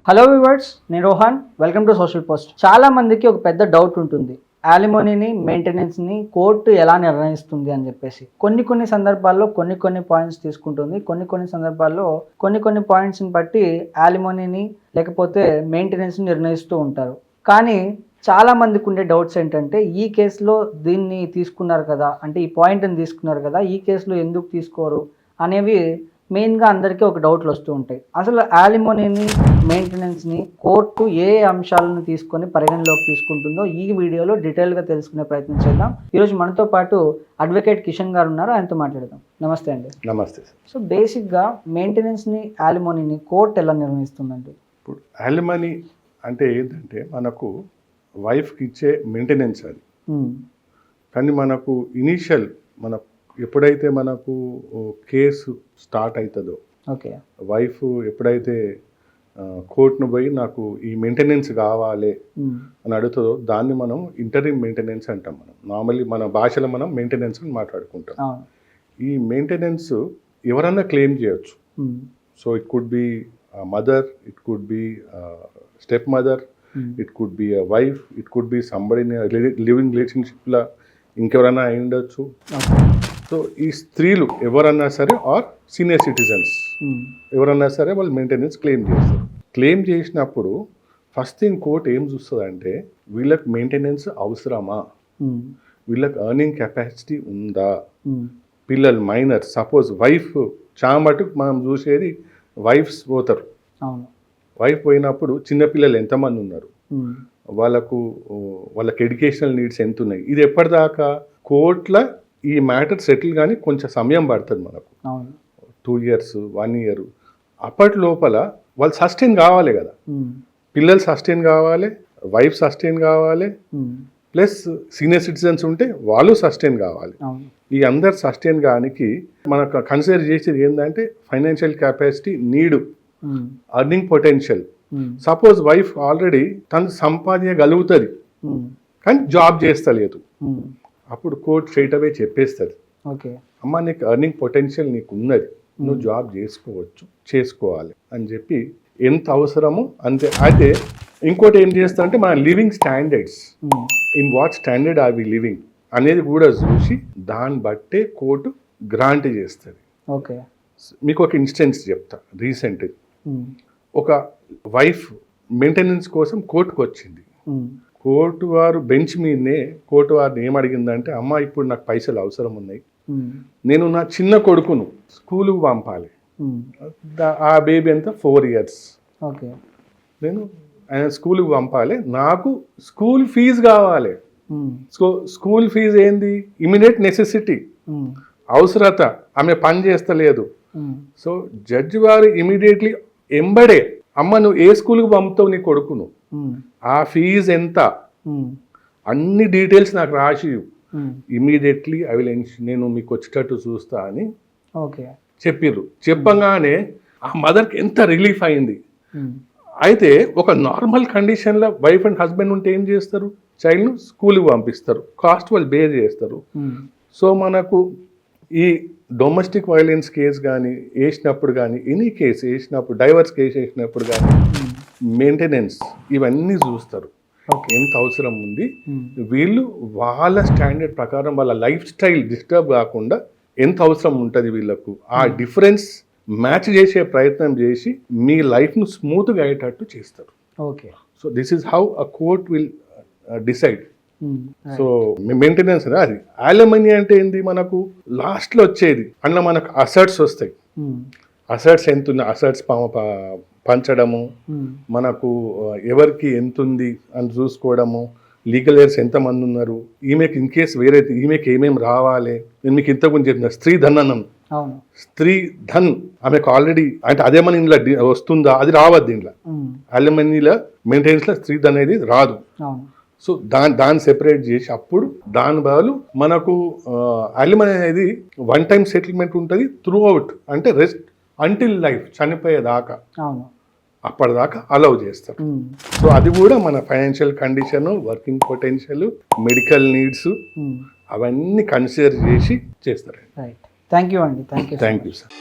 Hello viewers, నేను Rohan. Welcome to social post. చాలా మందికి ఒక పెద్ద డౌట్ ఉంటుంది, యాలిమోనీని మెయింటెనెన్స్ని కోర్టు ఎలా నిర్ణయిస్తుంది అని చెప్పేసి. కొన్ని సందర్భాల్లో కొన్ని పాయింట్స్ తీసుకుంటుంది, కొన్ని సందర్భాల్లో కొన్ని పాయింట్స్ని బట్టి యాలిమోనీని లేకపోతే మెయింటెనెన్స్ని నిర్ణయిస్తూ ఉంటారు. కానీ చాలా మందికి ఉండే డౌట్స్ ఏంటంటే, ఈ కేసులో దీన్ని తీసుకున్నారు కదా, అంటే ఈ పాయింట్ని తీసుకున్నారు కదా, ఈ కేసులో ఎందుకు తీసుకోరు అనేవి మెయిన్గా అందరికీ ఒక డౌట్లు వస్తూ ఉంటాయి. అసలు యాలిమోనీని మెయింటెనెన్స్ని కోర్టు ఏ అంశాలను తీసుకొని పరిగణలోకి తీసుకుంటుందో ఈ వీడియోలో డీటెయిల్గా తెలుసుకునే ప్రయత్నం చేద్దాం. ఈరోజు మనతో పాటు అడ్వకేట్ కిషన్ గారు ఉన్నారు, ఆయనతో మాట్లాడదాం. నమస్తే అండి. నమస్తే. సో బేసిక్గా మెయింటెనెన్స్ని యాలిమోనీని కోర్టు ఎలా నిర్ణయిస్తుందండి? ఇప్పుడు యాలిమనీ అంటే ఏంటంటే మనకు వైఫ్కి ఇచ్చే మెయింటెనెన్స్ అది. కానీ మనకు ఇనీషియల్ ఎప్పుడైతే మనకు కేసు స్టార్ట్ అవుతుందో, ఓకే, వైఫ్ ఎప్పుడైతే కోర్టును పోయి నాకు ఈ మెయింటెనెన్స్ కావాలి అని అడుగుతుందో దాన్ని మనం ఇంటరిమ్ మెయింటెనెన్స్ అంటాం. మనం నార్మల్లీ మన భాషలో మనం మెయింటెనెన్స్ అని మాట్లాడుకుంటాం. ఈ మెయింటెనెన్స్ ఎవరన్నా క్లెయిమ్ చేయొచ్చు. So it could be mother, it could be step mother, it could be wife, it could be somebody living రిలేషన్షిప్లో ఇంకెవరైనా అయి ఉండొచ్చు. సో ఈ స్త్రీలు ఎవరన్నా సరే ఆర్ సీనియర్ సిటిజన్స్ ఎవరన్నా సరే వాళ్ళు మెయింటెనెన్స్ క్లెయిమ్ చేస్తారు. క్లెయిమ్ చేసినప్పుడు ఫస్ట్ థింగ్ కోర్ట్ ఏం చూస్తుందంటే, వీళ్ళకి మెయింటెనెన్స్ అవసరమా, వీళ్ళకి ఎర్నింగ్ కెపాసిటీ ఉందా, పిల్లలు మైనర్, సపోజ్ వైఫ్ చామటుకు మనం చూసేది వైఫ్స్ పోతారు. వైఫ్ పోయినప్పుడు చిన్నపిల్లలు ఎంతమంది ఉన్నారు, వాళ్ళకి ఎడ్యుకేషనల్ నీడ్స్ ఎంత ఉన్నాయి, ఇది ఎప్పటిదాకా కోర్టుల ఈ మ్యాటర్ సెటిల్ కానీ కొంచెం సమయం పడుతుంది. మనకు 2 years 1 year అప్పటి లోపల వాళ్ళు సస్టైన్ కావాలి కదా, పిల్లలు సస్టైన్ కావాలి, వైఫ్ సస్టైన్ కావాలి, ప్లస్ సీనియర్ సిటిజన్స్ ఉంటే వాళ్ళు సస్టైన్ కావాలి. ఈ అందరు సస్టైన్ కానికి మనకు కన్సిడర్ చేసేది ఏంటంటే financial capacity, need, earning potential. Suppose wife already తను సంపాదించగలుగుతుంది కానీ జాబ్ చేస్తలేదు, అప్పుడు కోర్ట్ స్ట్రైట్ అవే చెప్పేస్తుంది, అమ్మ నీకు ఎర్నింగ్ పొటెన్షియల్ నీకు ఉన్నది, నువ్వు జాబ్ చేసుకోవాలి అని చెప్పి ఎంత అవసరమో అంతే. అయితే ఇంకోటి ఏం చేస్తారంటే మన living standards, in what standard are we living అనేది కూడా చూసి దాన్ని బట్టే కోర్టు గ్రాంట్ చేస్తుంది. ఓకే, మీకు ఒక ఇన్స్టెన్స్ చెప్తా. రీసెంట్ ఒక వైఫ్ మెయింటెనెన్స్ కోసం కోర్టుకు వచ్చింది. కోర్టు వారు బెంచ్ మీదనే కోర్టు వారిని ఏం అడిగిందంటే, అమ్మ ఇప్పుడు నాకు పైసలు అవసరం ఉన్నాయి, నేను నా చిన్న కొడుకును స్కూలుకు పంపాలి, ఆ బేబీ ఎంత 4 years, ఓకే, నేను ఆయన స్కూల్కి పంపాలి, నాకు స్కూల్ ఫీజు కావాలి. స్కూల్ ఫీజు ఏంది, ఇమీడియట్ నెసెసిటీ, అవసరత, ఆమె పని చేస్తలేదు. సో జడ్జి వారు ఇమీడియట్లీ ఎంబడే, అమ్మ నువ్వు ఏ స్కూల్కి పంపుతావు నీ కొడుకును, ఆ ఫీజు ఎంత, అన్ని డీటెయిల్స్ నాకు రాసి ఇమీడియట్లీ ఐ విల్ నేను మీకు వచ్చేటట్టు చూస్తా అని చెప్పిర్రు. చెప్పగానే ఆ మదర్కి ఎంత రిలీఫ్ అయింది. అయితే ఒక నార్మల్ కండిషన్లో వైఫ్ అండ్ హస్బెండ్ ఉంటే ఏం చేస్తారు, చైల్డ్ను స్కూల్కి పంపిస్తారు, కాస్ట్ వాళ్ళు బేర్ చేస్తారు. సో మనకు ఈ డొమెస్టిక్ వైలెన్స్ కేసు కానీ వేసినప్పుడు కానీ, ఎనీ కేసు వేసినప్పుడు, డైవర్స్ కేసు వేసినప్పుడు కానీ మెయింటెనెన్స్ ఇవన్నీ చూస్తారు, ఎంత అవసరం ఉంది, వీళ్ళు వాళ్ళ స్టాండర్డ్ ప్రకారం వాళ్ళ లైఫ్ స్టైల్ డిస్టర్బ్ కాకుండా ఎంత అవసరం ఉంటుంది వీళ్ళకు, ఆ డిఫరెన్స్ మ్యాచ్ చేసే ప్రయత్నం చేసి మీ లైఫ్ను స్మూత్గా అయ్యేటట్టు చేస్తారు. Okay, so this is how a court will decide. So maintenance అది. యాలిమనీ అంటే ఏంది, మనకు లాస్ట్లో వచ్చేది అందులో మనకు అసెట్స్ వస్తాయి. అసెట్స్ ఎంత ఉంది, అసెట్స్ పంచడము, మనకు ఎవరికి ఎంత ఉంది అని చూసుకోవడము, లీగల్ ఎయిర్స్ ఎంతమంది ఉన్నారు, ఈమెకి ఇన్ కేసు వేరే ఈమెకి ఏమేమి రావాలి. నేను మీకు ఇంతకుముందు చెప్పిన స్త్రీ ధన్ అన్నాను, స్త్రీ ధన్ ఆమెకు ఆల్రెడీ అంటే అదే మన ఇంట్లో వస్తుందా, అది రావద్దు దీంట్లో. యాలిమనీలో మెయింటెనెన్స్లో స్త్రీ ధన్ అనేది రాదు. సో దాన్ని సెపరేట్ చేసి అప్పుడు దాని బదులు మనకు యాలిమనీ అనేది 1 time సెటిల్మెంట్ ఉంటుంది త్రూ అవుట్, అంటే రెస్ట్ అంటిల్ లైఫ్, చనిపోయేదాకా, అప్పటిదాకా అలౌ చేస్తారు. సో అది కూడా మన financial condition, working potential, medical needs అవన్నీ కన్సిడర్ చేసి చేస్తారు. థ్యాంక్ యూ అండి. Thank you sir.